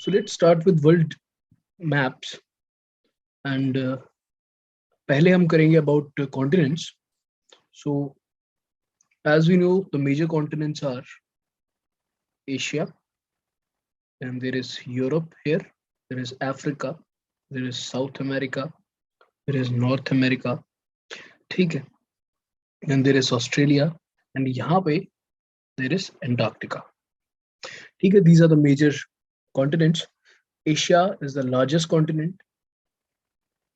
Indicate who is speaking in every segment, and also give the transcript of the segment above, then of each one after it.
Speaker 1: So let's start with world maps and पहले हम करेंगे about continents. So as we know, the major continents are Asia, and there is Europe here, there is Africa, there is South America, there is North America, ठीक है, and there is Australia, and यहाँ पे there is Antarctica. ठीक है, these are the major continents. Asia is the largest continent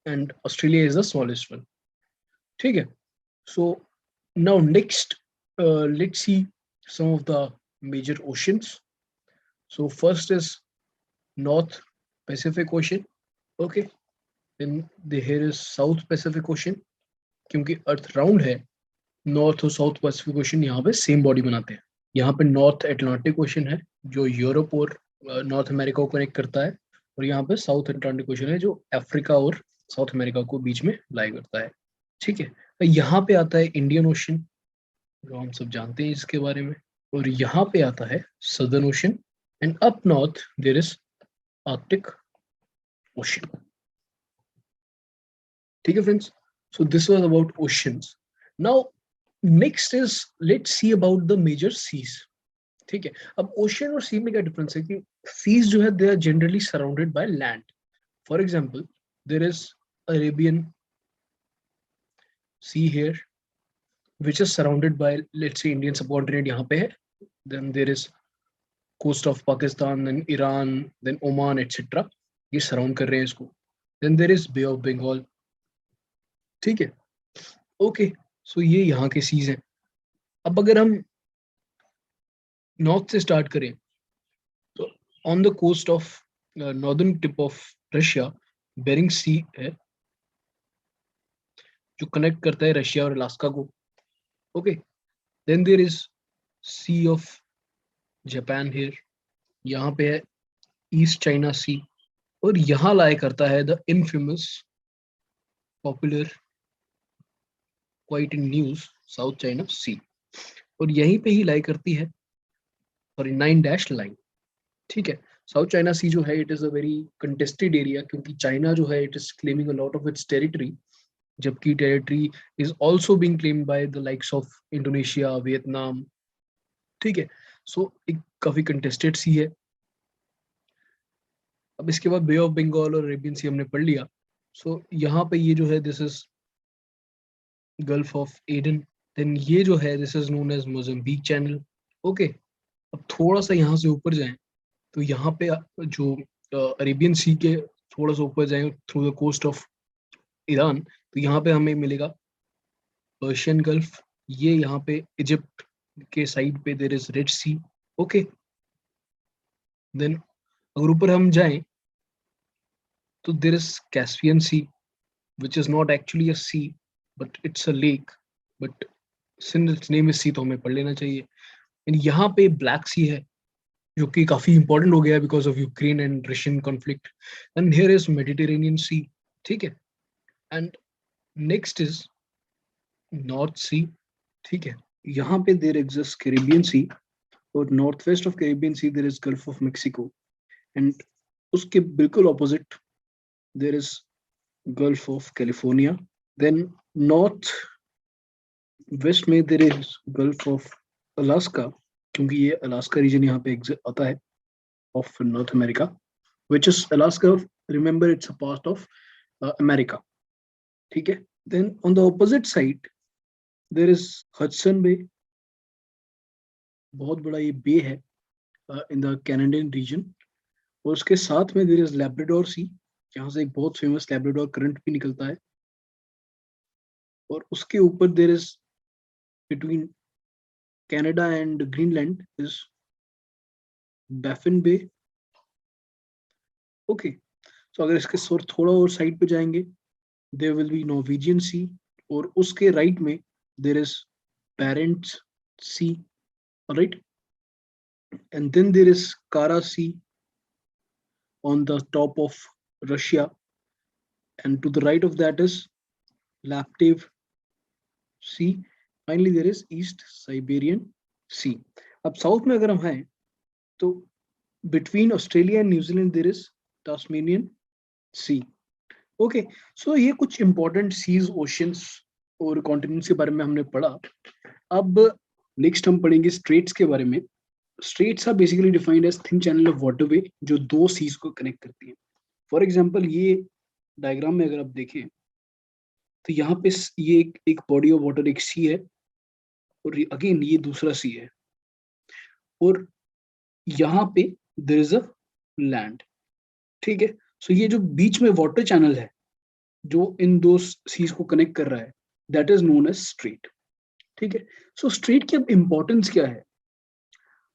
Speaker 1: and Australia is the smallest one. ठीक है, so now next let's see some of the major oceans. So first is North Pacific Ocean. Okay, then here is South Pacific Ocean. क्योंकि अर्थ round है, north और south Pacific ocean यहाँ पे same body बनाते हैं. यहाँ पे नॉर्थ अटलांटिक ओशन है जो यूरोप और नॉर्थ अमेरिका को कनेक्ट करता है, और यहाँ पे साउथ अटलांटिक ओशन है जो अफ्रीका और साउथ अमेरिका को बीच में लाई करता है. ठीक है, यहाँ पे आता है इंडियन ओशन, जो हम सब जानते हैं इसके बारे में, और यहाँ पे आता है Southern Ocean, and up north there is Arctic Ocean. ठीक है friends, so this was about oceans. Now next is let's see about the major seas. ठीक है, अब ओशन और सी में क्या डिफरेंस है कि सीज जो है they are generally surrounded by land. For example there is Arabian Sea here which is surrounded by, let's say, Indian subcontinent यहाँ पे है, then there is coast of Pakistan, then Iran, then Oman, etc. ये surround कर रहे हैं इसको. then there is Bay of Bengal. ठीक है, ओके, सो ये यहाँ के सीज हैं. अब अगर हम नॉर्थ से स्टार्ट करें तो on the coast of northern tip of Russia Bering Sea है जो कनेक्ट करता है रशिया और अलास्का को. Okay, then there is Sea of Japan here, यहाँ पे है ईस्ट चाइना सी, और यहाँ लाई करता है the infamous popular quite in news South China Sea, और यहीं पे ही लाई करती है सॉरी 9 लाइन. ठीक है, साउथ चाइना सी जो है it is a very contested area, क्योंकि चाइना जो है it is claiming a lot of its territory, जबकि territory is also being claimed by the likes of Indonesia, Vietnam. ठीक है, सो एक काफी कंटेस्टेड सी है. अब इसके बाद बे ऑफ बंगाल और अरेबियन सी हमने पढ़ लिया. सो यहाँ पे ये जो है this is gulf of Aden, then ये जो है this is known as Mozambique Channel. Okay, अब थोड़ा सा यहाँ से ऊपर जाएं तो यहाँ पे जो अरेबियन सी के थोड़ा सा ऊपर जाएं through the coast of Iran, तो यहाँ पे हमें मिलेगा पर्शियन गल्फ. ये यहाँ पे इजिप्ट के साइड पे there is Red Sea. Okay, then अगर ऊपर हम जाएं तो there is Caspian Sea which is not actually a sea but it's a lake, but since its name is sea तो हमें पढ़ लेना चाहिए. एंड यहाँ पे ब्लैक सी है जो कि काफी इंपॉर्टेंट हो गया है because of Ukraine and Russian conflict. And here is Mediterranean sea. ठीक है, and next is north sea. ठीक है, यहाँ पे देयर एग्जिस्ट कैरिबियन सी, और north west of Caribbean sea there is gulf of Mexico, and उसके बिल्कुल opposite there is gulf of California. Then north west में there is gulf of Alaska, क्योंकि ये अलास्का रीजन यहाँ पे आता है of north America, which is Alaska. Remember, it's a part of America. ठीक है, then on the opposite side there is Hudson Bay. बहुत बड़ा ये बे है in the Canadian region, और उसके साथ में there is Labrador Sea, यहाँ से एक बहुत फेमस Labrador करंट भी निकलता है, और उसके ऊपर there is between Canada and Greenland is Baffin Bay. Okay, तो अगर इसके थोड़ा और साइड पे जाएंगे there will be Norwegian sea, और उसके राइट में there is Barents sea, right, and then there is Kara sea on the top of Russia, and to the right of that is Laptev sea. Finally there is east Siberian sea. अब south में अगर हम हैं तो between Australia and New Zealand there is Tasmanian Sea. Okay, so ये कुछ important seas, oceans और continents के बारे में हमने पढ़ा. अब नेक्स्ट हम पढ़ेंगे स्ट्रेट्स के बारे में. Straits are basically defined as thin channel of waterway जो दो सीज को कनेक्ट करती हैं. फॉर एग्जांपल ये डायग्राम में अगर आप देखें तो यहाँ पे ये एक बॉडी ऑफ वाटर, एक सी है, और अगेन ये दूसरा सी है, और यहाँ पे देयर इज अ लैंड. ठीक है, सो ये जो बीच में वाटर चैनल है जो इन दो सीज को कनेक्ट कर रहा है, that is known as strait. ठीक है, सो स्ट्रेट की अब इंपॉर्टेंस क्या है?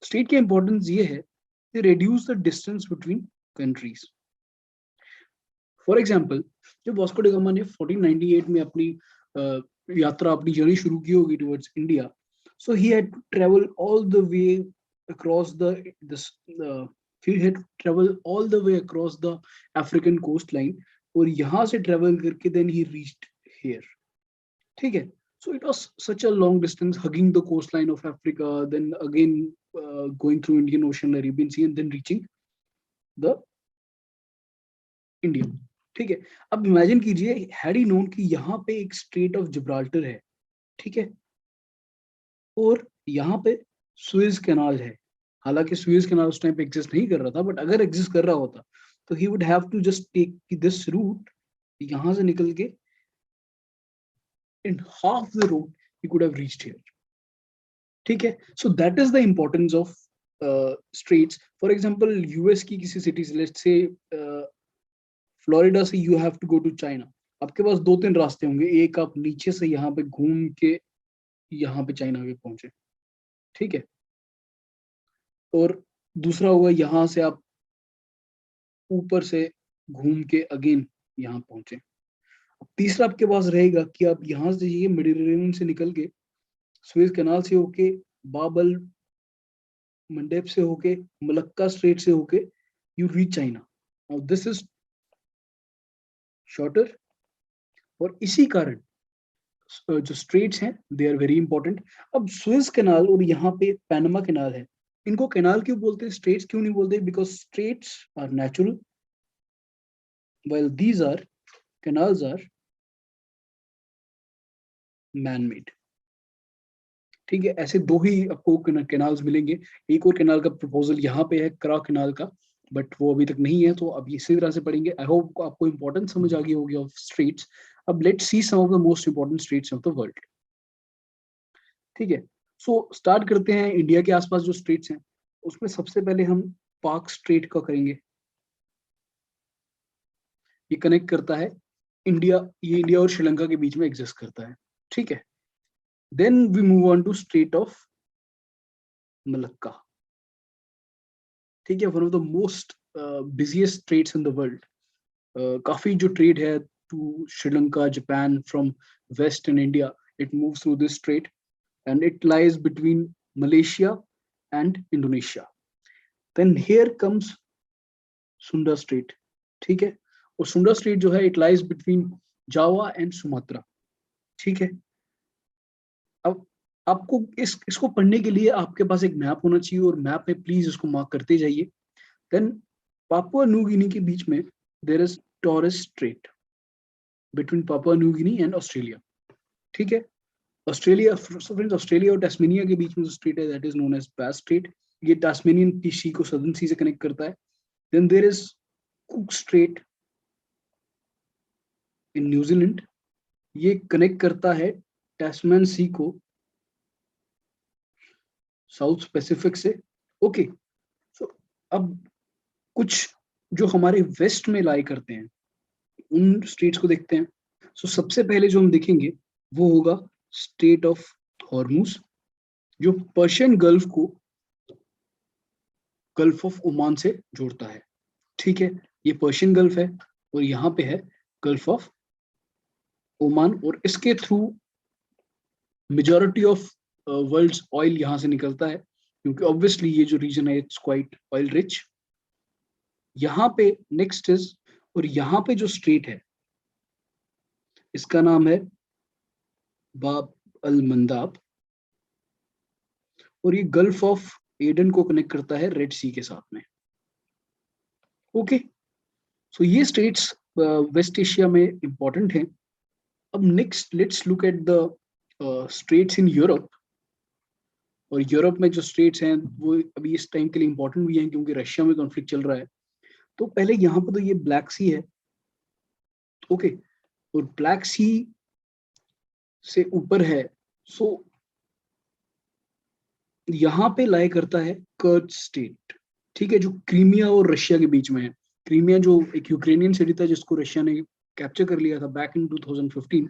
Speaker 1: स्ट्रेट की इंपॉर्टेंस ये है कि reduce the distance between countries. For example, जब वास्को डी गामा ने 1498 में अपनी यात्रा, अपनी जर्नी शुरू की होगी towards India, so he had to travel all the way across the African coast line, और यहाँ से ट्रेवल करके देन ही रीच्ड हियर. ठीक है, so it was such a long distance, hugging the coastline of Africa, then again going through Indian Ocean, Arabian Sea, and then reaching the India. ठीक है, अब imagine कीजिए, had he known कि यहाँ पे एक स्ट्रेट ऑफ जिब्राल्टर है, ठीक है, और यहाँ पे सुएज कैनाल है. हालांकि सुएज कैनाल उस टाइम पे एग्जिस्ट नहीं कर रहा था, बट अगर एग्जिस्ट कर रहा होता तो he would have to just take this route, यहाँ से निकल के in half the road he could have reached here. ठीक है, so that is the importance of straits. For example, US की किसी cities, let's say फ्लोरिडा से you have to go to China, आपके पास दो तीन रास्ते होंगे. एक आप नीचे से यहाँ पे घूम के यहाँ पे चाइना पे पहुंचे, ठीक है, और दूसरा हुआ यहाँ से आप ऊपर से घूम के अगेन यहाँ पहुंचे. तीसरा आपके पास रहेगा कि आप यहाँ से ये मेडिटेरेनियन से निकल के सुएज कैनाल से होके, बाबल मंडेब से होके, मलक्का स्ट्रेट से होके you reach China. Now this is shorter, और इसी कारण जो स्ट्रेट्स हैं दे आर वेरी इंपॉर्टेंट. अब सुएज कैनाल और यहाँ पे पैनामा कैनाल है, इनको कैनाल क्यों बोलते हैं, स्ट्रेट्स क्यों नहीं बोलते? Because straits are natural while these are canals are man made. ठीक है, ऐसे दो ही आपको कैनाल्स मिलेंगे. एक और कैनाल का प्रपोजल यहाँ पे है, करा कैनाल का, बट वो अभी तक नहीं है, तो अब इसी तरह से पढ़ेंगे. आई होप आपको इंपॉर्टेंट समझ आ गई होगी ऑफ स्ट्रेट्स. अब let's see some of the most important straits of the world. ठीक है, सो स्टार्ट करते हैं इंडिया के आसपास जो स्ट्रेट्स हैं, उसमें सबसे पहले हम पाक स्ट्रेट का करेंगे. ये कनेक्ट करता है इंडिया, ये इंडिया और श्रीलंका के बीच में एग्जिस्ट करता है. ठीक है, then we move on to Strait of Malacca. ठीक है, one of the most busiest straits in the world. काफी जो ट्रेड है to Sri Lanka, Japan from west and India, it moves through this strait and it lies between Malaysia and Indonesia. Then here comes Sunda Strait. ठीक है, और सुंडा straight जो है it lies between Java and Sumatra. ठीक है, अब आपको इसको पढ़ने के लिए आपके पास एक मैप होना चाहिए, और मैप में प्लीज इसको मार्क करते जाइए. देन पापुआ न्यू गिनी के बीच में there is Torres strait between Papua New Guinea and Australia. ठीक है, ऑस्ट्रेलिया और टास्मेनिया के बीच में जो स्ट्रेट है दैट इज नोन एज बास स्ट्रेट. ये टास्मेनियन की सी को सदर्न सी से कनेक्ट करता है. Then there is Cook Strait in New Zealand, ये कनेक्ट करता है टैस्मैन सी को साउथ पैसिफिक से. ओके, सो अब कुछ जो हमारे वेस्ट में लाई करते हैं उन स्टेट्स को देखते हैं. सो सबसे पहले जो हम देखेंगे वो होगा स्टेट ऑफ हॉर्मुज, जो पर्शियन गल्फ को गल्फ ऑफ ओमान से जोड़ता है. ठीक है, ये पर्शियन गल्फ है और यहाँ पे है गल्फ ऑफ ओमान, और इसके through majority of world's oil यहाँ से निकलता है, क्योंकि ऑब्वियसली ये जो रीजन है इट्स क्वाइट ऑयल रिच. यहाँ पे नेक्स्ट इज, और यहाँ पे जो स्ट्रेट है इसका नाम है बाब अल मंदाब, और ये गल्फ ऑफ एडन को कनेक्ट करता है रेड सी के साथ में.
Speaker 2: ओके, सो ये स्टेट्स वेस्ट एशिया में इंपॉर्टेंट हैं। अब next let's look at the states in Europe. और यूरोप में जो स्टेट्स हैं वो अभी इस टाइम के लिए इंपॉर्टेंट भी हैं क्योंकि रशिया में कॉन्फ्लिक्ट चल रहा है। तो पहले यहाँ पर तो ये ब्लैक सी है, ओके, और ब्लैक सी से ऊपर है, सो यहाँ पे लाई करता है कर्च स्टेट, ठीक है, जो क्रीमिया और रशिया के बीच में है। क्रीमिया जो एक यूक्रेनियन सिटी था जिसको रशिया ने कैप्चर कर लिया था बैक इन 2015।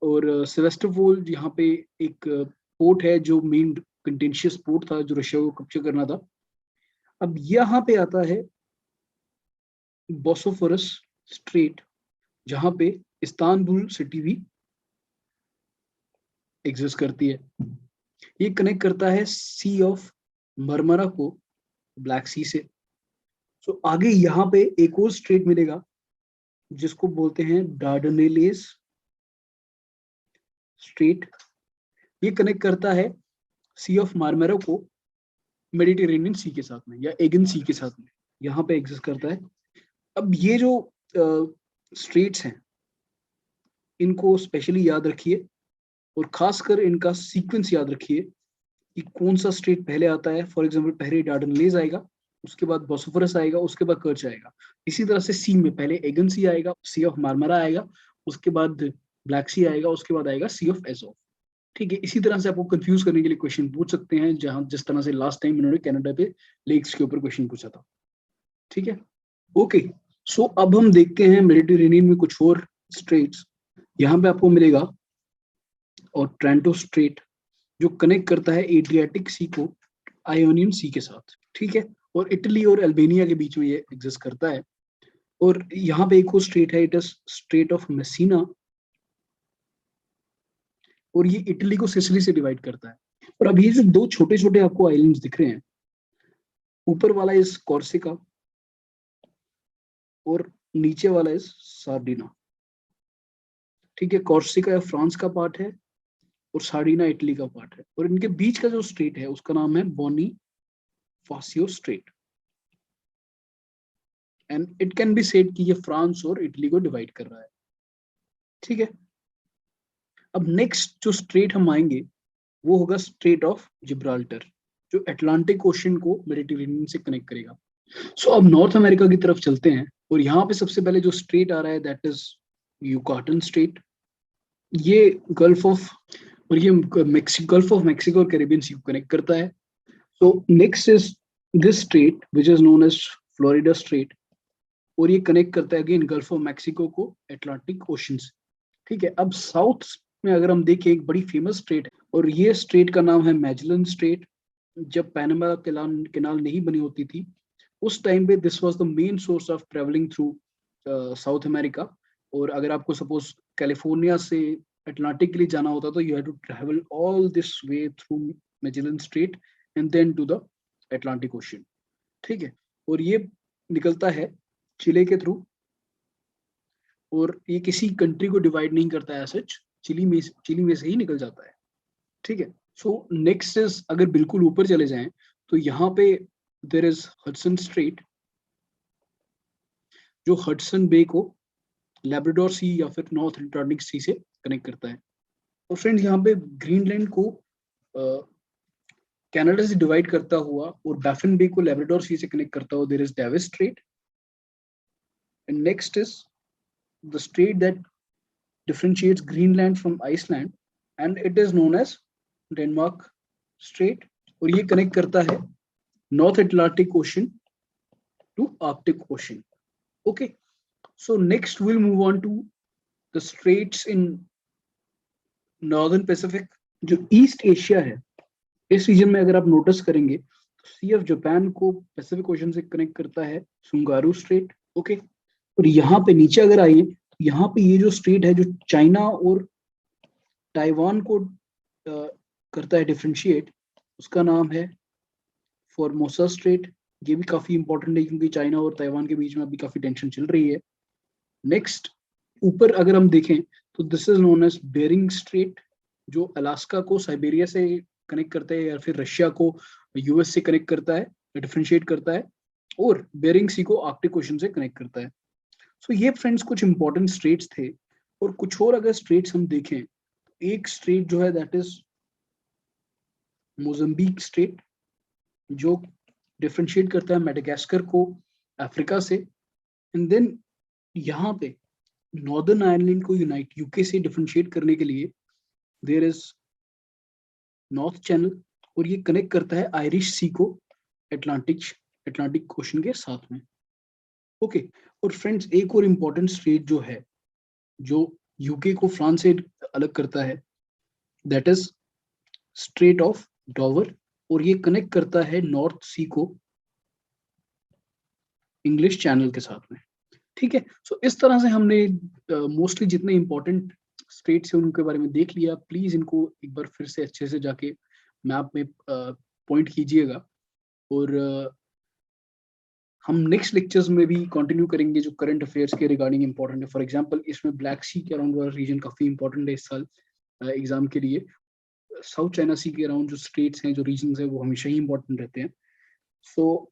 Speaker 2: और सेवेस्टोपोल यहाँ पे एक पोर्ट है जो मेन कंटेंशियस पोर्ट था जो रशिया को कैप्चर करना था। अब यहाँ पे आता है बोस्फोरस स्ट्रेट, जहां पे इस्तांबुल सिटी भी एग्जिस्ट करती है। ये कनेक्ट करता है सी ऑफ मरमरा को ब्लैक सी से। तो आगे यहाँ पे एक और स्ट्रेट मिलेगा जिसको बोलते हैं डार्डनेलेस स्ट्रेट। ये कनेक्ट करता है सी ऑफ मार्मेरा को मेडिटेरेनियन सी के साथ में या एगन सी के साथ में, यहाँ पे एग्जिस्ट करता है। अब ये जो स्ट्रेट्स हैं इनको स्पेशली याद रखिए और खासकर इनका सीक्वेंस याद रखिए कि कौन सा स्ट्रेट पहले आता है। फॉर एग्जांपल पहले डार्डनलेज आएगा, उसके बाद बोस्फोरस आएगा, उसके बाद कर्च आएगा। इसी तरह से सी में पहले एगन सी आएगा, सी ऑफ मार्मरा आएगा, उसके बाद ब्लैक सी आएगा, उसके बाद आएगा सी ऑफ एजोव। ठीक है, इसी तरह से आपको कंफ्यूज करने के लिए क्वेश्चन पूछ सकते हैं, जहां जिस तरह से लास्ट टाइम इन्होंने कनाडा पे लेक्स के ऊपर क्वेश्चन पूछा था। ठीक है, ओके, सो अब हम देखते हैं मेडिटेरेनियन में कुछ और स्ट्रेट्स। यहाँ पे आपको मिलेगा और ट्रेंटो स्ट्रेट जो कनेक्ट करता है एड्रियाटिक सी को आयोनियन सी के साथ, ठीक है, और इटली और अल्बेनिया के बीच में ये एग्जिस्ट करता है। और यहाँ पे एक और स्ट्रेट है, it is straight of Messina, और ये इटली को सिसिली से डिवाइड करता है। और अब ये जो दो छोटे छोटे आपको आइलैंड्स दिख रहे हैं, ऊपर वाला इज कॉर्सिका और नीचे वाला इज सार्डिना। ठीक है, कॉर्सिका फ्रांस का पार्ट है और सार्डिना इटली का पार्ट है, और इनके बीच का जो स्ट्रेट है उसका नाम है Bonifacio strait, and it can be said कि ये फ्रांस और इटली को डिवाइड कर रहा है। ठीक है, अब नेक्स्ट जो स्ट्रेट हम आएंगे वो होगा स्ट्रेट ऑफ जिब्राल्टर, जो अटलांटिक ओशन को मेडिटेरेनियन से कनेक्ट करेगा। सो अब नॉर्थ अमेरिका की तरफ चलते हैं, और यहाँ पे सबसे पहले जो स्ट्रेट आ रहा है दैट इज यूकाटन स्ट्रेट। ये गल्फ ऑफ और ये गल्फ ऑफ मैक्सिको और कैरिबियन सी को कनेक्ट करता है। So next is this strait which is known as Florida strait, और ये कनेक्ट करता है अगेन गल्फ ऑफ मैक्सिको को अटलांटिक ओशन से। ठीक है, अब साउथ में अगर हम देखें एक बड़ी फेमस स्ट्रेट है, और ये स्ट्रेट का नाम है मैजेलन स्ट्रेट। जब पैनामा कैनाल नहीं बनी होती थी उस टाइम पे this was the main source of travelling through south America. और अगर आपको सपोज कैलिफोर्निया से अटलांटिक के लिए जाना होता तो you have to travel all this way through Magellan strait and then to the Atlantic ocean. ठीक है, और ये निकलता है चिले के थ्रू, और ये किसी कंट्री को डिवाइड नहीं करता है सच, चिली में से ही निकल जाता है। ठीक है, सो नेक्स्ट इज अगर बिल्कुल ऊपर चले जाएं तो यहाँ पे देयर इज हडसन स्ट्रेट, जो हडसन बे को लैब्राडोर सी या फिर नॉर्थ अटलांटिक सी से कनेक्ट करता है। और फ्रेंड्स यहाँ पे ग्रीनलैंड को कनाडा से डिवाइड करता हुआ और बैफन बे को लैब्राडोर सी से कनेक्ट करता हुआ there is Davis strait. And next is the strait that differentiates Greenland from Iceland, and it is known as Denmark Strait, और ये कनेक्ट करता है North Atlantic ocean to Arctic ocean. Okay, so next will move on to the straits in northern Pacific. जो East Asia है इस region में अगर आप नोटिस करेंगे तो सी ऑफ जापान को पैसिफिक ओशन से कनेक्ट करता है सुंगारू स्ट्रेट। ओके, और यहाँ पे नीचे अगर आइए, यहाँ पे ये जो स्ट्रेट है जो चाइना और ताइवान को करता है डिफरेंशिएट, उसका नाम है फॉर्मोसा स्ट्रेट। ये भी काफी इंपॉर्टेंट है क्योंकि चाइना और ताइवान के बीच में अभी काफी टेंशन चल रही है। नेक्स्ट ऊपर अगर हम देखें तो this is known as Bering strait, जो अलास्का को साइबेरिया से कनेक्ट करता है या फिर रशिया को यूएस से कनेक्ट करता है, डिफरेंशिएट करता है। और बेरिंग सी को आर्कटिक ओशन से कनेक्ट करता है। सो ये फ्रेंड्स कुछ इंपॉर्टेंट स्ट्रेट्स थे, और कुछ और अगर स्ट्रेट्स हम देखें, एक स्ट्रेट जो है दैट इज मोजाम्बिक स्ट्रेट, जो डिफरेंशिएट करता है मेडागास्कर को अफ्रीका से। एंड देन यहाँ पे नॉर्दर्न आयरलैंड को यूनाइट यूके से डिफरेंशिएट करने के लिए देयर इज नॉर्थ चैनल, और ये कनेक्ट करता है आयरिश सी को अटलांटिक ओशन के साथ में। ओके और फ्रेंड्स एक और इम्पोर्टेंट स्ट्रेट जो है, जो यूके को फ्रांस से अलग करता है, दैट इज स्ट्रेट ऑफ डॉवर, और ये कनेक्ट करता है नॉर्थ सी को इंग्लिश चैनल के साथ में। ठीक है, सो इस तरह से हमने मोस्टली जितने इंपॉर्टेंट स्टेट्स हैं उनके बारे में देख लिया। प्लीज इनको एक बार फिर से अच्छे से जाके मैप में पॉइंट कीजिएगा, और हम नेक्स्ट लेक्चर्स में भी कंटिन्यू करेंगे जो करंट अफेयर्स के रिगार्डिंग इंपॉर्टेंट है। फॉर एग्जांपल इसमें ब्लैक सी के अराउंड वाला रीजन काफी इंपॉर्टेंट है इस साल एग्जाम के लिए। साउथ चाइना सी के अराउंड जो स्टेट्स हैं, जो रीजन है, वो हमेशा ही इंपॉर्टेंट रहते हैं। So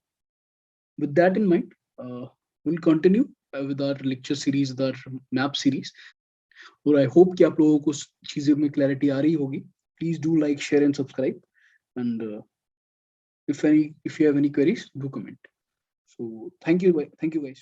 Speaker 2: with that in mind will continue with our lecture series, with our map series, और आई होप कि आप लोगों को चीजों में क्लैरिटी आ रही होगी। Please do like, share and subscribe, and if you have any queries, do comment. So thank you guys.